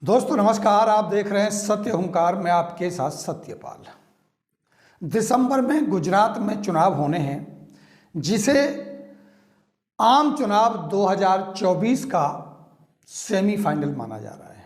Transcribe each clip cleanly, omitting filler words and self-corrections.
दोस्तों नमस्कार। आप देख रहे हैं सत्य हुंकार में आपके साथ सत्यपाल। दिसंबर में गुजरात में चुनाव होने हैं, जिसे आम चुनाव 2024 का सेमीफाइनल माना जा रहा है।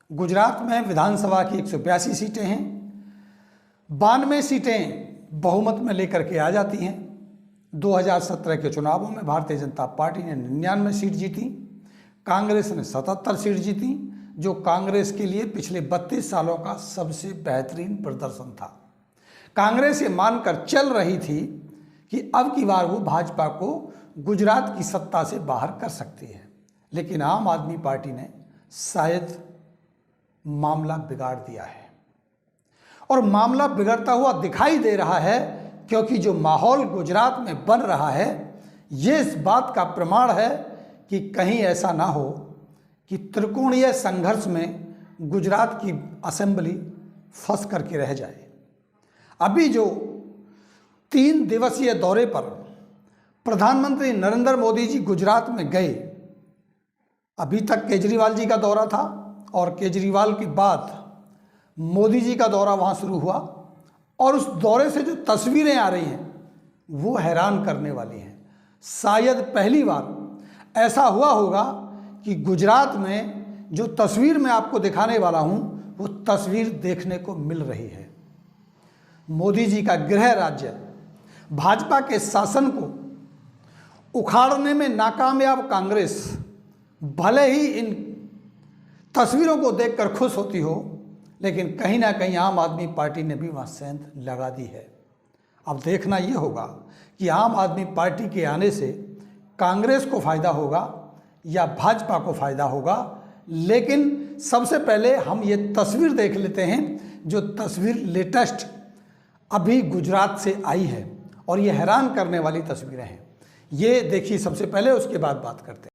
गुजरात में विधानसभा की 182 सीटें हैं, 92 सीटें बहुमत में लेकर के आ जाती हैं। 2017 के चुनावों में भारतीय जनता पार्टी ने 99 सीट जीती, कांग्रेस ने 77 सीट जीती, जो कांग्रेस के लिए पिछले 32 सालों का सबसे बेहतरीन प्रदर्शन था। कांग्रेस ये मानकर चल रही थी कि अब की बार वो भाजपा को गुजरात की सत्ता से बाहर कर सकती है, लेकिन आम आदमी पार्टी ने शायद मामला बिगाड़ दिया है और मामला बिगड़ता हुआ दिखाई दे रहा है, क्योंकि जो माहौल गुजरात में बन रहा है ये इस बात का प्रमाण है कि कहीं ऐसा ना हो कि त्रिकोणीय संघर्ष में गुजरात की असेंबली फंस करके रह जाए। अभी जो 3 दिवसीय दौरे पर प्रधानमंत्री नरेंद्र मोदी जी गुजरात में गए, अभी तक केजरीवाल जी का दौरा था और केजरीवाल के बाद मोदी जी का दौरा वहाँ शुरू हुआ, और उस दौरे से जो तस्वीरें आ रही हैं वो हैरान करने वाली हैं। शायद पहली बार ऐसा हुआ होगा कि गुजरात में जो तस्वीर मैं आपको दिखाने वाला हूं वो तस्वीर देखने को मिल रही है। मोदी जी का गृह राज्य भाजपा के शासन को उखाड़ने में नाकामयाब कांग्रेस भले ही इन तस्वीरों को देखकर खुश होती हो, लेकिन कहीं ना कहीं आम आदमी पार्टी ने भी वहाँ सेंध लगा दी है। अब देखना ये होगा कि आम आदमी पार्टी के आने से कांग्रेस को फ़ायदा होगा या भाजपा को फ़ायदा होगा। लेकिन सबसे पहले हम ये तस्वीर देख लेते हैं, जो तस्वीर लेटेस्ट अभी गुजरात से आई है, और ये हैरान करने वाली तस्वीरें हैं। ये देखिए सबसे पहले, उसके बाद बात करते हैं।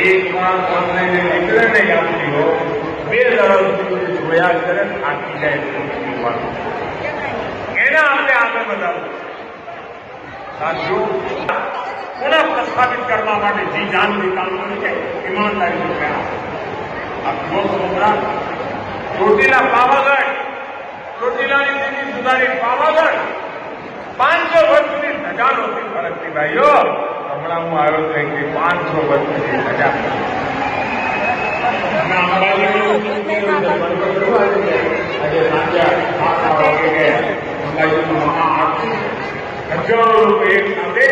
एक बार सामने निकले नहीं जाती हो, बेदर्द करे थाकी जाए कहना आपने आगे बता साथियों, पुनः प्रस्थापित करना માટે जी जान भी काम करके ईमानदारी से प्रयास। अब जो प्रोग्राम ચોટીલા પાવાગઢ, ચોટીલાની સ્થિતિ સુધારી પાવાગઢ 500 વર્ષની ધજા નહોતી ફરકતી ભાઈઓ। હમણાં હું આવ્યો તો એક 500 વર્ષની ધજા હજારો લોકો એક સાથે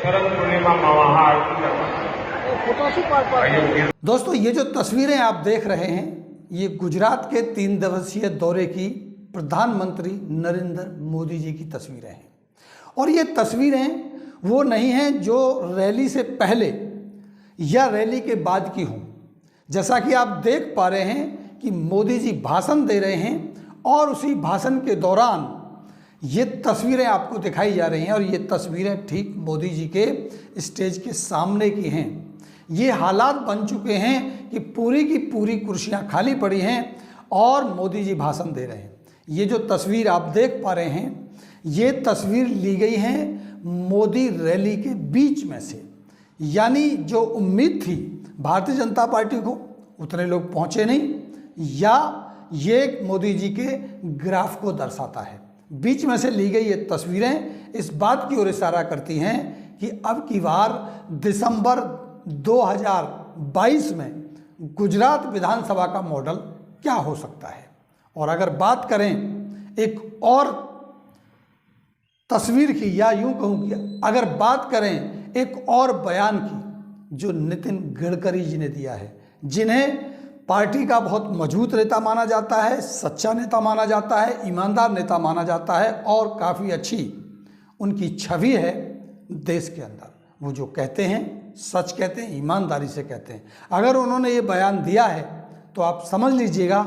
શરદ પૂર્ણિમામાં મહાઆરતી કરવા। दोस्तों ये जो तस्वीरें आप देख रहे हैं, ये गुजरात के 3 दिवसीय दौरे की प्रधानमंत्री नरेंद्र मोदी जी की तस्वीरें हैं। और ये तस्वीरें वो नहीं हैं जो रैली से पहले या रैली के बाद की हों। जैसा कि आप देख पा रहे हैं कि मोदी जी भाषण दे रहे हैं और उसी भाषण के दौरान ये तस्वीरें आपको दिखाई जा रही हैं, और ये तस्वीरें ठीक मोदी जी के स्टेज के सामने की हैं। ये हालात बन चुके हैं कि पूरी की पूरी कुर्सियां खाली पड़ी हैं और मोदी जी भाषण दे रहे हैं। ये जो तस्वीर आप देख पा रहे हैं, ये तस्वीर ली गई है मोदी रैली के बीच में से। यानी जो उम्मीद थी भारतीय जनता पार्टी को, उतने लोग पहुंचे नहीं, या ये मोदी जी के ग्राफ को दर्शाता है। बीच में से ली गई ये तस्वीरें इस बात की ओर इशारा करती हैं कि अब की बार दिसंबर 2022 में गुजरात विधानसभा का मॉडल क्या हो सकता है। और अगर बात करें एक और तस्वीर की, या यूं कहूं कि अगर बात करें एक और बयान की जो नितिन गडकरी जी ने दिया है, जिन्हें पार्टी का बहुत मजबूत नेता माना जाता है, सच्चा नेता माना जाता है, ईमानदार नेता माना जाता है, और काफ़ी अच्छी उनकी छवि है देश के अंदर। वो जो कहते हैं सच कहते हैं, ईमानदारी से कहते हैं। अगर उन्होंने ये बयान दिया है तो आप समझ लीजिएगा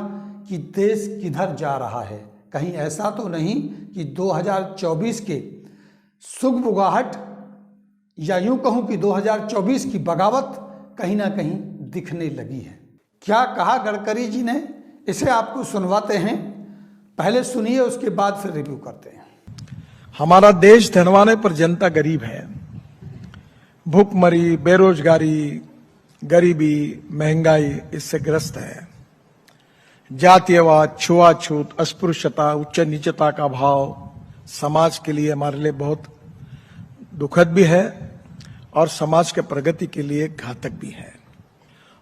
कि देश किधर जा रहा है। कहीं ऐसा तो नहीं कि 2024 के सुगबुगाहट, या यूं कहूं कि 2024 की बगावत कहीं ना कहीं दिखने लगी है। क्या कहा गडकरी जी ने, इसे आपको सुनवाते हैं। पहले सुनिए, उसके बाद फिर रिव्यू करते हैं। हमारा देश धनवाने पर जनता गरीब है। भूखमरी, बेरोजगारी, गरीबी, महंगाई इससे ग्रस्त है। जातीयवाद, छुआछूत, अस्पृश्यता, उच्च नीचता का भाव समाज के लिए हमारे लिए बहुत दुखद भी है और समाज के प्रगति के लिए घातक भी है।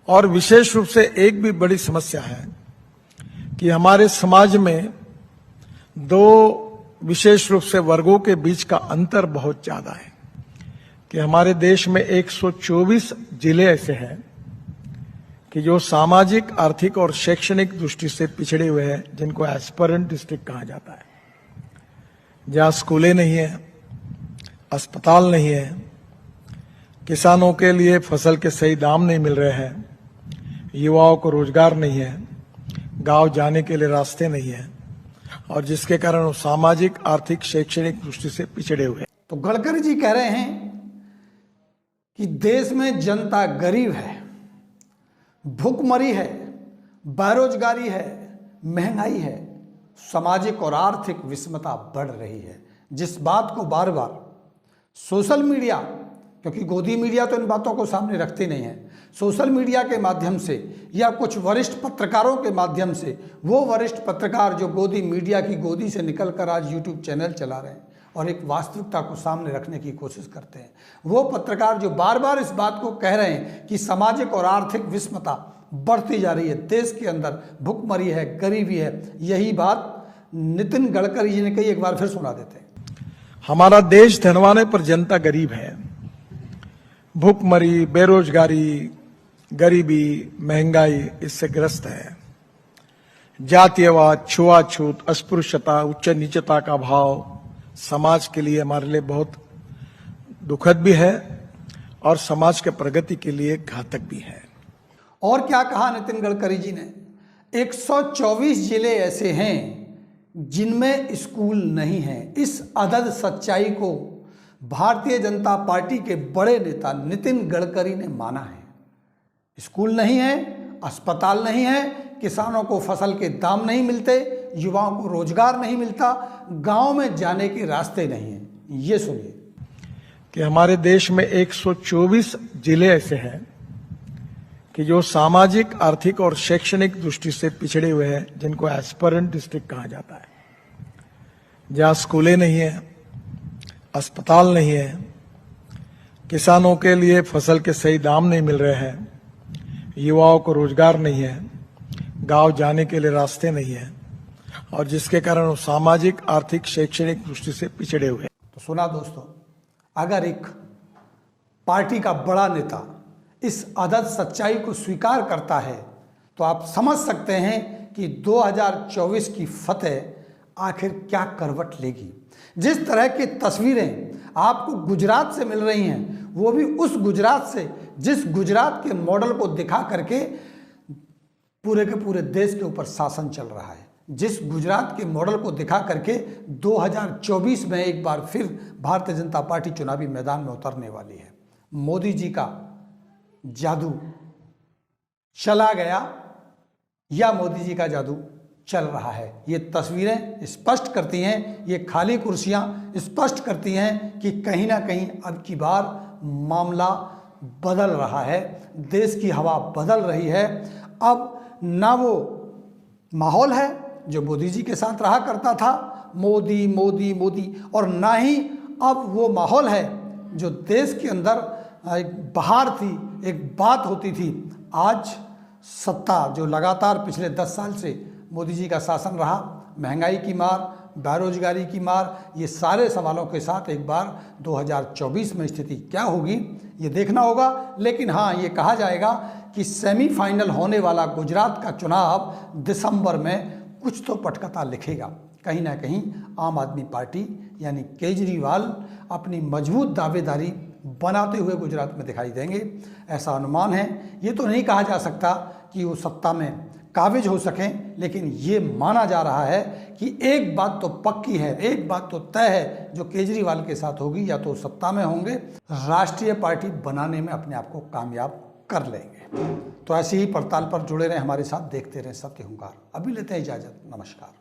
और विशेष रूप से एक भी बड़ी समस्या है कि हमारे समाज में दो विशेष रूप से वर्गों के बीच का अंतर बहुत ज्यादा है कि हमारे देश में 124 जिले ऐसे हैं कि जो सामाजिक, आर्थिक और शैक्षणिक दृष्टि से पिछड़े हुए हैं, जिनको एस्पिरेंट डिस्ट्रिक्ट कहा जाता है, जहां स्कूलें नहीं है, अस्पताल नहीं है, किसानों के लिए फसल के सही दाम नहीं मिल रहे हैं, युवाओं को रोजगार नहीं है, गांव जाने के लिए रास्ते नहीं है, और जिसके कारण वो सामाजिक, आर्थिक, शैक्षणिक दृष्टि से पिछड़े हुए हैं। तो गडकरी जी कह रहे हैं कि देश में जनता गरीब है, भूखमरी है, बेरोजगारी है, महंगाई है, सामाजिक और आर्थिक विषमता बढ़ रही है। जिस बात को बार बार सोशल मीडिया, क्योंकि गोदी मीडिया तो इन बातों को सामने रखते नहीं है, सोशल मीडिया के माध्यम से या कुछ वरिष्ठ पत्रकारों के माध्यम से, वो वरिष्ठ पत्रकार जो गोदी मीडिया की गोदी से निकलकर आज यूट्यूब चैनल चला रहे हैं और एक वास्तविकता को सामने रखने की कोशिश करते हैं, वो पत्रकार जो बार बार इस बात को कह रहे हैं कि सामाजिक और आर्थिक विषमता बढ़ती जा रही है, देश के अंदर भुखमरी है, गरीबी है, यही बात नितिन गडकरी जी ने कही। एक बार फिर सुना देते हैं। हमारा देश धनवाने पर जनता गरीब है। भूखमरी, बेरोजगारी, गरीबी, महंगाई इससे ग्रस्त है। जातीयवाद, छुआछूत, अस्पृश्यता, उच्च नीचता का भाव समाज के लिए हमारे लिए बहुत दुखद भी है और समाज के प्रगति के लिए घातक भी है। और क्या कहा नितिन गडकरी जी ने, 124 जिले ऐसे हैं जिनमें स्कूल नहीं है। इस अदद सच्चाई को भारतीय जनता पार्टी के बड़े नेता नितिन गडकरी ने माना है। स्कूल नहीं है, अस्पताल नहीं है, किसानों को फसल के दाम नहीं मिलते, युवाओं को रोजगार नहीं मिलता, गांव में जाने के रास्ते नहीं हैं। ये सुनिए कि हमारे देश में 124 जिले ऐसे हैं कि जो सामाजिक, आर्थिक और शैक्षणिक दृष्टि से पिछड़े हुए हैं, जिनको एस्पिरेंट डिस्ट्रिक्ट कहा जाता है, जहां स्कूलें नहीं है, अस्पताल नहीं है, किसानों के लिए फसल के सही दाम नहीं मिल रहे हैं, युवाओं को रोजगार नहीं है, गांव जाने के लिए रास्ते नहीं है, और जिसके कारण वो सामाजिक, आर्थिक, शैक्षणिक दृष्टि से पिछड़े हुए हैं। तो सुना दोस्तों, अगर एक पार्टी का बड़ा नेता इस अदद सच्चाई को स्वीकार करता है तो आप समझ सकते हैं कि 2024 की फतेह आखिर क्या करवट लेगी। जिस तरह की तस्वीरें आपको गुजरात से मिल रही हैं, वो भी उस गुजरात से जिस गुजरात के मॉडल को दिखा करके पूरे के पूरे देश के ऊपर शासन चल रहा है, जिस गुजरात के मॉडल को दिखा करके 2024 में एक बार फिर भारतीय जनता पार्टी चुनावी मैदान में उतरने वाली है। मोदी जी का जादू चला गया या मोदी जी का जादू चल रहा है, ये तस्वीरें स्पष्ट करती हैं, ये खाली कुर्सियां स्पष्ट करती हैं कि कहीं ना कहीं अब की बार मामला बदल रहा है, देश की हवा बदल रही है। अब ना वो माहौल है जो मोदी जी के साथ रहा करता था, मोदी मोदी मोदी, और ना ही अब वो माहौल है जो देश के अंदर एक बहार थी, एक बात होती थी। आज सत्ता जो लगातार पिछले 10 साल से मोदी जी का शासन रहा, महंगाई की मार, बेरोजगारी की मार, ये सारे सवालों के साथ एक बार 2024 में स्थिति क्या होगी ये देखना होगा। लेकिन हाँ, ये कहा जाएगा कि सेमीफाइनल होने वाला गुजरात का चुनाव दिसंबर में कुछ तो पटकथा लिखेगा। कहीं ना कहीं आम आदमी पार्टी यानी केजरीवाल अपनी मजबूत दावेदारी बनाते हुए गुजरात में दिखाई देंगे, ऐसा अनुमान है। ये तो नहीं कहा जा सकता कि वो सत्ता में काबिज हो सकें, लेकिन ये माना जा रहा है कि एक बात तो पक्की है, एक बात तो तय है, जो केजरीवाल के साथ होगी, या तो सत्ता में होंगे, राष्ट्रीय पार्टी बनाने में अपने आप को कामयाब कर लेंगे। तो ऐसी ही पड़ताल पर जुड़े रहें हमारे साथ, देखते रहें सत्य हुंकार। अभी लेते हैं इजाजत, नमस्कार।